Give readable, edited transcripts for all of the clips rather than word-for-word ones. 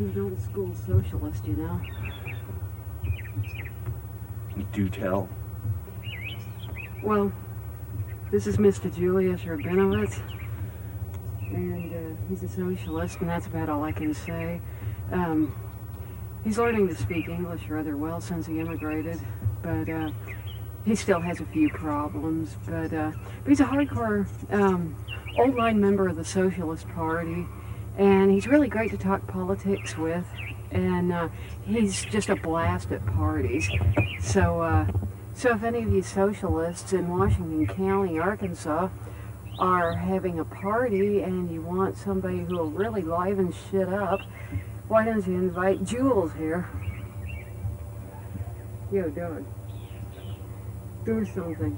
He's an old school socialist, you know. Do tell. Well, this is Mr. Julius Rabinowitz, and he's a socialist, and that's about all I can say. He's learning to speak English rather well since he immigrated, but he still has a few problems. But he's a hardcore old-line member of the Socialist Party, and he's really great to talk politics with, and he's just a blast at parties. So if any of you socialists in Washington County, Arkansas, are having a party and you want somebody who will really liven shit up, why don't you invite Jules here? Yo, dog. Do something.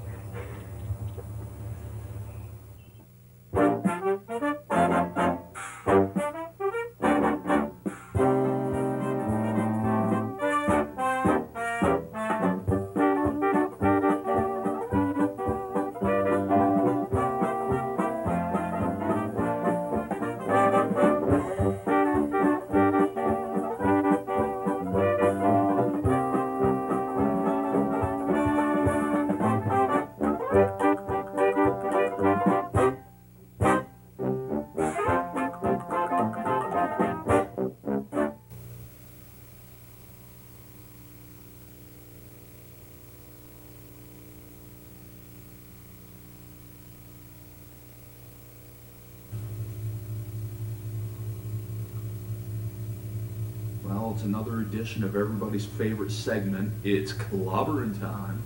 Well, it's another edition of everybody's favorite segment. It's Clobberin Time.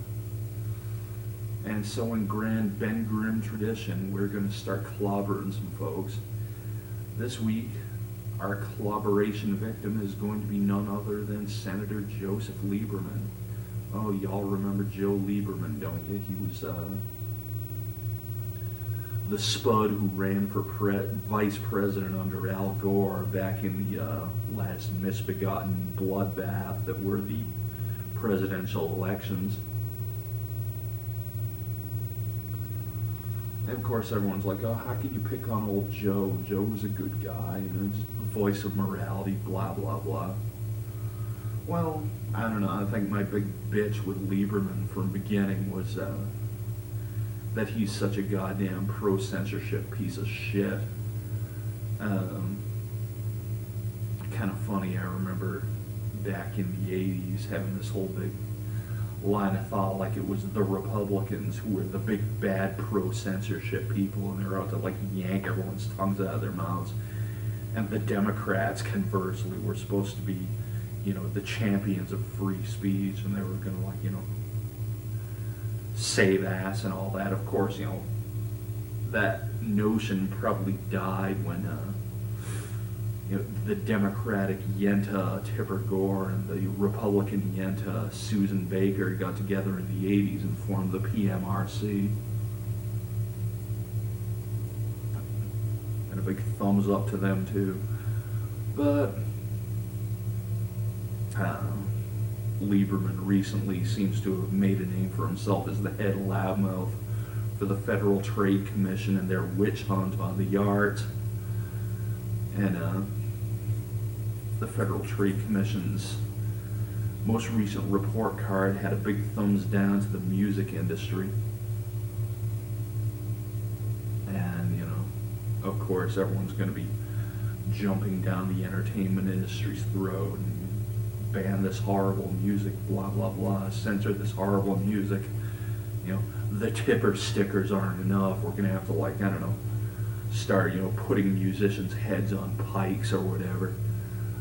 And so in grand Ben Grimm tradition, we're going to start clobbering some folks. This week, our clobberation victim is going to be none other than Senator Joseph Lieberman. Oh, y'all remember Joe Lieberman, don't you? He was the spud who ran for vice president under Al Gore back in the last misbegotten bloodbath that were the presidential elections. And of course everyone's like, oh, how can you pick on old Joe? Joe was a good guy, you know, just a voice of morality, blah, blah, blah. Well, I don't know, I think my big bitch with Lieberman from the beginning was that he's such a goddamn pro-censorship piece of shit. Kind of funny, I remember back in the 80s having this whole big line of thought like it was the Republicans who were the big bad pro-censorship people, and they were out to like yank everyone's tongues out of their mouths. And the Democrats, conversely, were supposed to be, you know, the champions of free speech, and they were gonna, like, you know, save ass and all that. Of course, you know, that notion probably died when you know, the Democratic Yenta Tipper Gore and the Republican Yenta Susan Baker got together in the 80s and formed the PMRC. And a big thumbs up to them too. But Lieberman recently seems to have made a name for himself as the head loudmouth for the Federal Trade Commission and their witch hunt on the yards. And the Federal Trade Commission's most recent report card had a big thumbs down to the music industry. And, you know, of course, everyone's going to be jumping down the entertainment industry's throat and ban this horrible music, blah, blah, blah, censor this horrible music. You know, the tipper stickers aren't enough. We're going to have to, like, I don't know, start, you know, putting musicians' heads on pikes or whatever.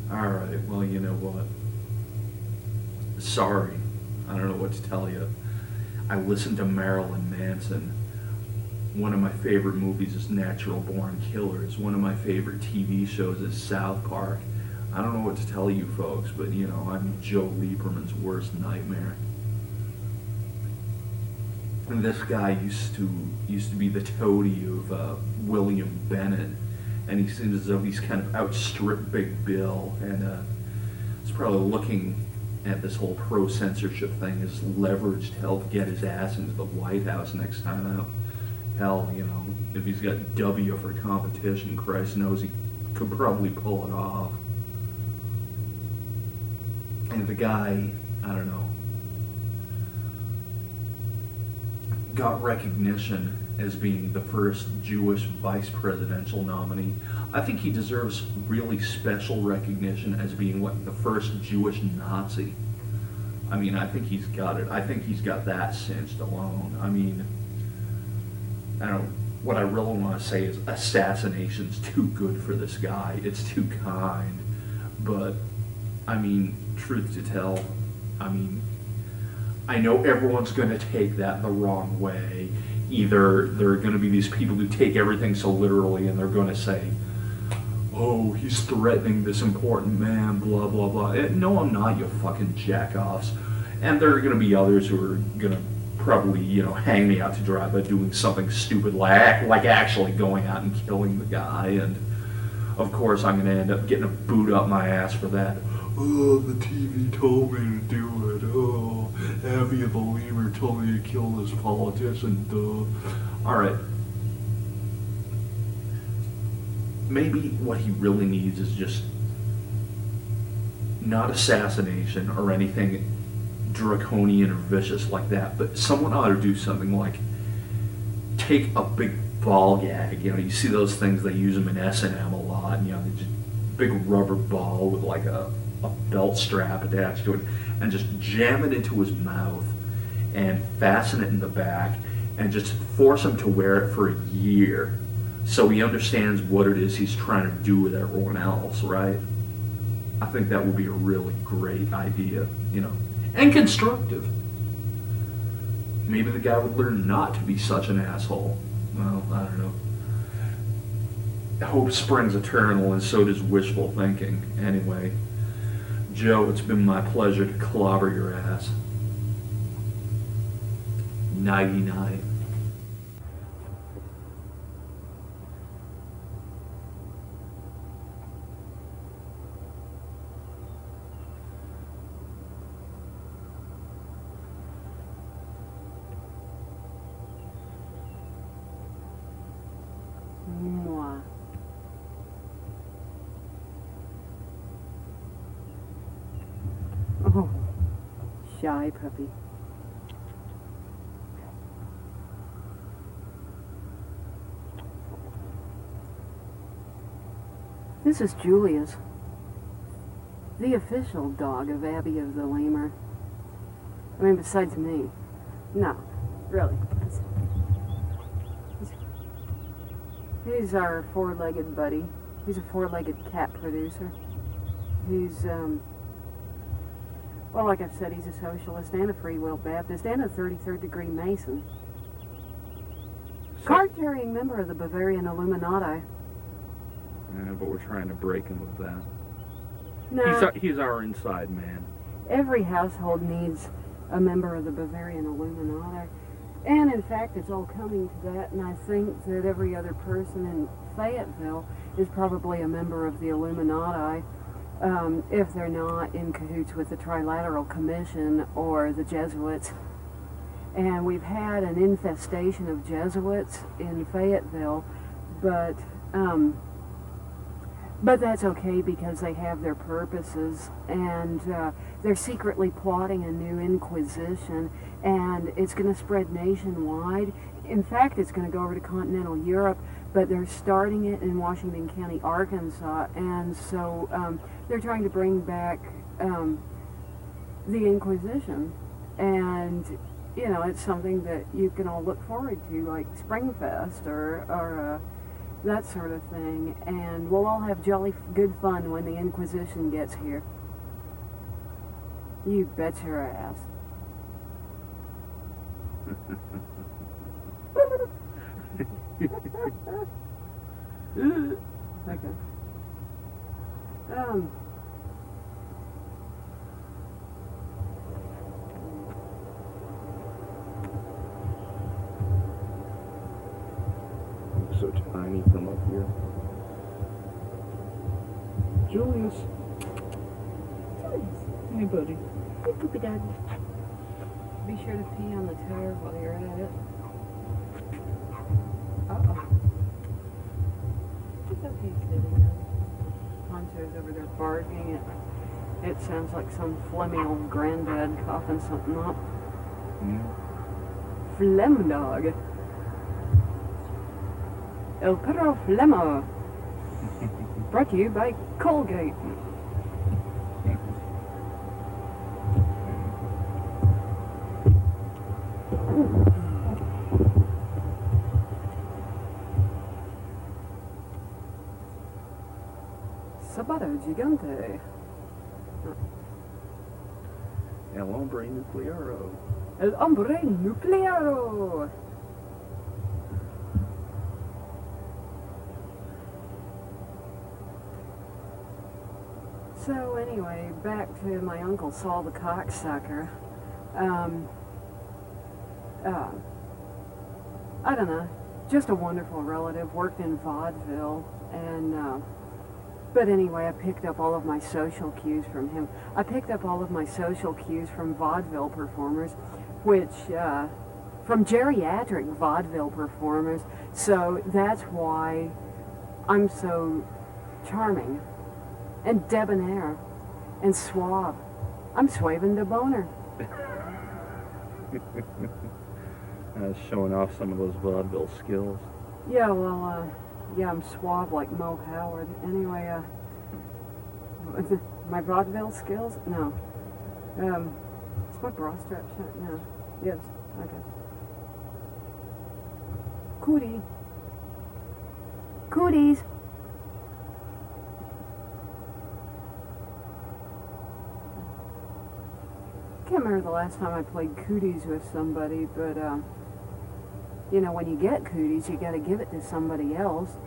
Alright, well, you know what? Sorry. I don't know what to tell you. I listened to Marilyn Manson. One of my favorite movies is Natural Born Killers. One of my favorite TV shows is South Park. I don't know what to tell you folks, but, you know, I'm Joe Lieberman's worst nightmare. And this guy used to be the toady of William Bennett, and he seems as though he's kind of outstripped Big Bill, and he's probably looking at this whole pro-censorship thing as leverage to help get his ass into the White House next time out. Hell, you know, if he's got W for competition, Christ knows he could probably pull it off. And the guy, I don't know, got recognition as being the first Jewish vice presidential nominee. I think he deserves really special recognition as being what, the first Jewish Nazi. I mean, I think he's got it. I think he's got that cinched alone. I mean, I don't know, what I really want to say is assassination's too good for this guy. It's too kind. But, I mean, truth to tell, I mean, I know everyone's going to take that the wrong way. Either there are going to be these people who take everything so literally and they're going to say, oh, he's threatening this important man, blah, blah, blah. No, I'm not, you fucking jackoffs. And there are going to be others who are going to probably, you know, hang me out to dry by doing something stupid like actually going out and killing the guy. And, of course, I'm going to end up getting a boot up my ass for that. Oh, the TV told me to do it. Oh, Abbey of the Lemur told me to kill this politician. Duh. All right. Maybe what he really needs is just not assassination or anything draconian or vicious like that, but someone ought to do something like take a big ball gag. You know, you see those things, they use them in S&M a lot. You know, they just big rubber ball with like a belt strap attached to it, and just jam it into his mouth and fasten it in the back and just force him to wear it for a year so he understands what it is he's trying to do with everyone else, right? I think that would be a really great idea, you know, and constructive. Maybe the guy would learn not to be such an asshole. Well, I don't know. Hope springs eternal, and so does wishful thinking. Anyway, Joe, it's been my pleasure to clobber your ass. Nighty-night. Mwah. Oh, shy puppy. This is Julius, the official dog of Abbey of the Lemur. I mean, besides me. No, really. He's our four-legged buddy. He's a four-legged cat producer. He's, well, like I've said, he's a socialist and a free will Baptist and a 33rd degree Mason. Card-carrying member of the Bavarian Illuminati. Yeah, but we're trying to break him with that. No, He's our inside man. every household needs a member of the Bavarian Illuminati. And in fact, it's all coming to that, and I think that every other person in Fayetteville is probably a member of the Illuminati, if they're not in cahoots with the Trilateral Commission or the Jesuits. And we've had an infestation of Jesuits in Fayetteville, but that's okay because they have their purposes, and they're secretly plotting a new Inquisition, and it's going to spread nationwide. In fact, it's going to go over to continental Europe, but they're starting it in Washington County, Arkansas, and so they're trying to bring back the Inquisition, and you know, it's something that you can all look forward to, like Springfest or that sort of thing, and we'll all have jolly good fun when the Inquisition gets here. You bet your ass. Okay. So tiny from up here. Julius. Hey, buddy. Hey, poopy dog. Be sure to pee on the tire while you're at it. Uh-oh. It's okay, sitting. Poncho's over there barking It sounds like some phlegmy old granddad coughing something up. Phlegm dog. El Perro Flemo. Brought to you by Colgate. Sabado Gigante. El hombre nuclearo. El hombre nuclearo. So anyway, back to my Uncle Saul the cocksucker. I don't know, just a wonderful relative, worked in vaudeville, and but anyway, I picked up all of my social cues from him. I picked up all of my social cues from vaudeville performers, which, from geriatric vaudeville performers, so that's why I'm so charming, and debonair, and suave. I'm Swaven de Boner. Showing off some of those vaudeville skills. Yeah, well, yeah, I'm suave like Mo Howard. Anyway, my vaudeville skills? No. Is my bra strap shut? No. Yes. Okay. Cootie. Cooties. Can't remember the last time I played cooties with somebody, but you know, when you get cooties, you got to give it to somebody else.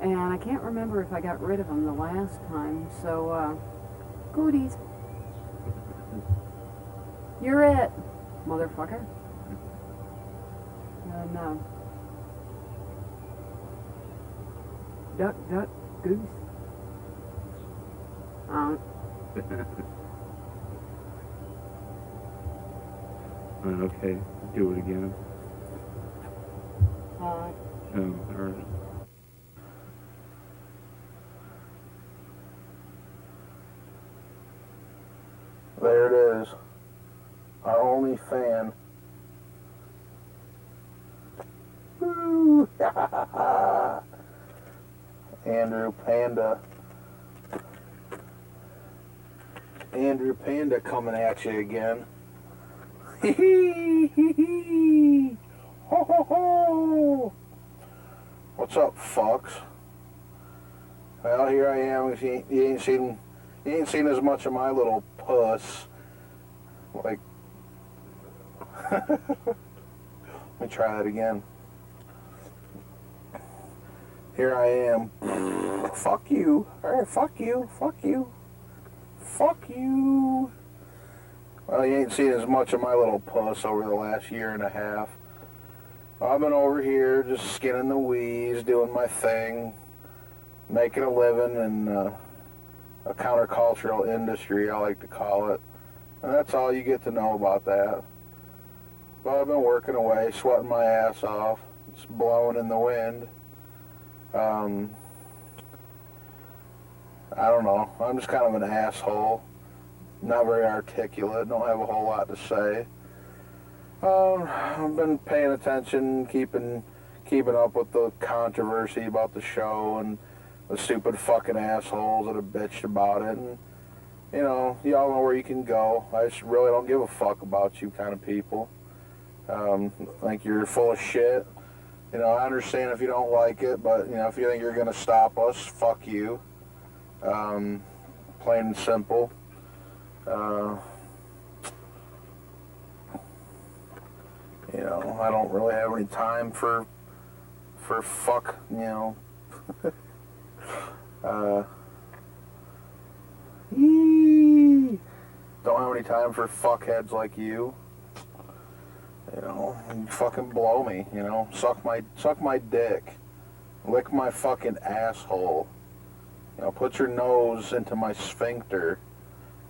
And I can't remember if I got rid of them the last time. So, cooties. You're it, motherfucker. And duck, duck, goose. Okay, do it again. Alright. Oh, alright. There it is. Our only fan. Woo! Andrew Panda. Andrew Panda coming at you again. Hee hee hee hee. Ho ho ho. What's up, fucks? Well, here I am. You ain't seen as much of my little puss. Like, let me try that again. Here I am. Fuck you. Alright, fuck you. Fuck you. Fuck you. Well, you ain't seen as much of my little puss over the last year and a half. I've been over here just skinning the weeds, doing my thing, making a living in a countercultural industry, I like to call it. And that's all you get to know about that. But I've been working away, sweating my ass off. It's blowing in the wind. I don't know. I'm just kind of an asshole. Not very articulate. Don't have a whole lot to say. I've been paying attention, keeping up with the controversy about the show and the stupid fucking assholes that have bitched about it. And, you know, y'all know where you can go. I just really don't give a fuck about you kind of people. I think you're full of shit. You know, I understand if you don't like it, but, you know, if you think you're going to stop us, fuck you. Plain and simple. You know, I don't really have any time for fuck, you know. Don't have any time for fuckheads like you. You know, you fucking blow me, you know. Suck my dick. Lick my fucking asshole. You know, put your nose into my sphincter.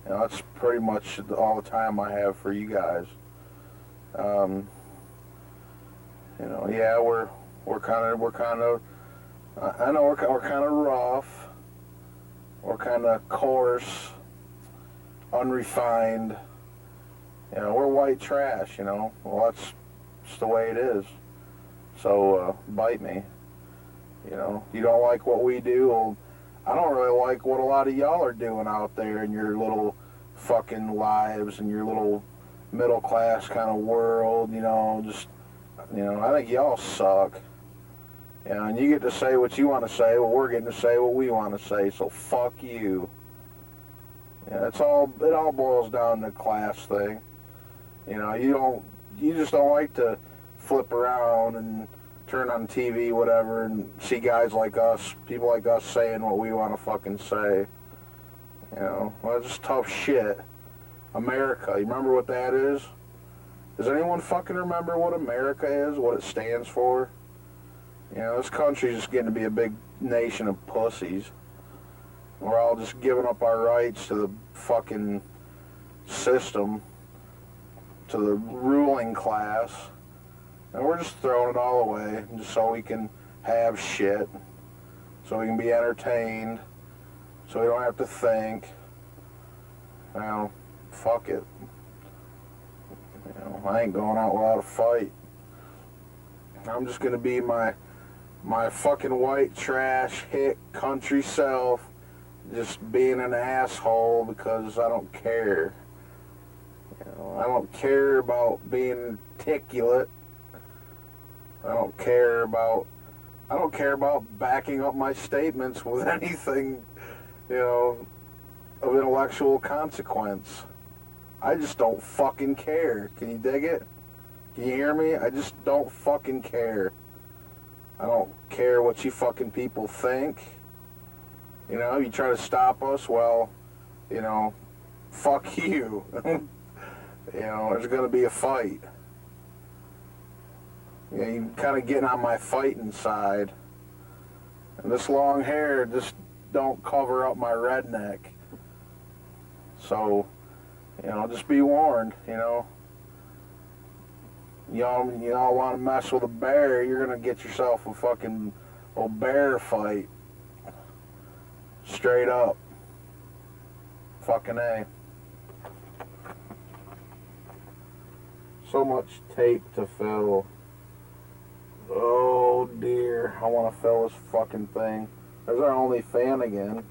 You know, that's pretty much all the time I have for you guys. You know, yeah, we're kind of. I know we're kind of rough. We're kind of coarse. unrefined. You know, we're white trash, you know. Well, that's just the way it is. So, bite me. You know, you don't like what we do? Well, I don't really like what a lot of y'all are doing out there in your little fucking lives and your little middle class kind of world, you know, just, you know, I think y'all suck. You know, and you get to say what you want to say, well, we're getting to say what we want to say, so fuck you. Yeah, it all boils down to class thing. You know, you just don't like to flip around and turn on TV, whatever, and see guys like us, people like us saying what we want to fucking say. You know, well, it's just tough shit. America, you remember what that is? Does anyone fucking remember what America is, what it stands for? You know, this country's just getting to be a big nation of pussies. We're all just giving up our rights to the fucking system, to the ruling class, and we're just throwing it all away just so we can have shit, so we can be entertained, so we don't have to think. You know, fuck it. You know, I ain't going out without a fight. I'm just gonna be my fucking white trash hick country self, just being an asshole because I don't care. You know, I don't care about being articulate. I don't care about backing up my statements with anything, you know, of intellectual consequence. I just don't fucking care. Can you dig it? Can you hear me? I just don't fucking care. I don't care what you fucking people think. You know, you try to stop us, well, you know, fuck you. You know, there's gonna be a fight. You know, you're kind of getting on my fighting side. And this long hair just don't cover up my redneck. So, you know, just be warned, you know. Y'all want to mess with a bear, you're going to get yourself a fucking bear fight. Straight up. Fucking A. So much tape to fill. Oh dear, I want to fill this fucking thing. There's our only fan again.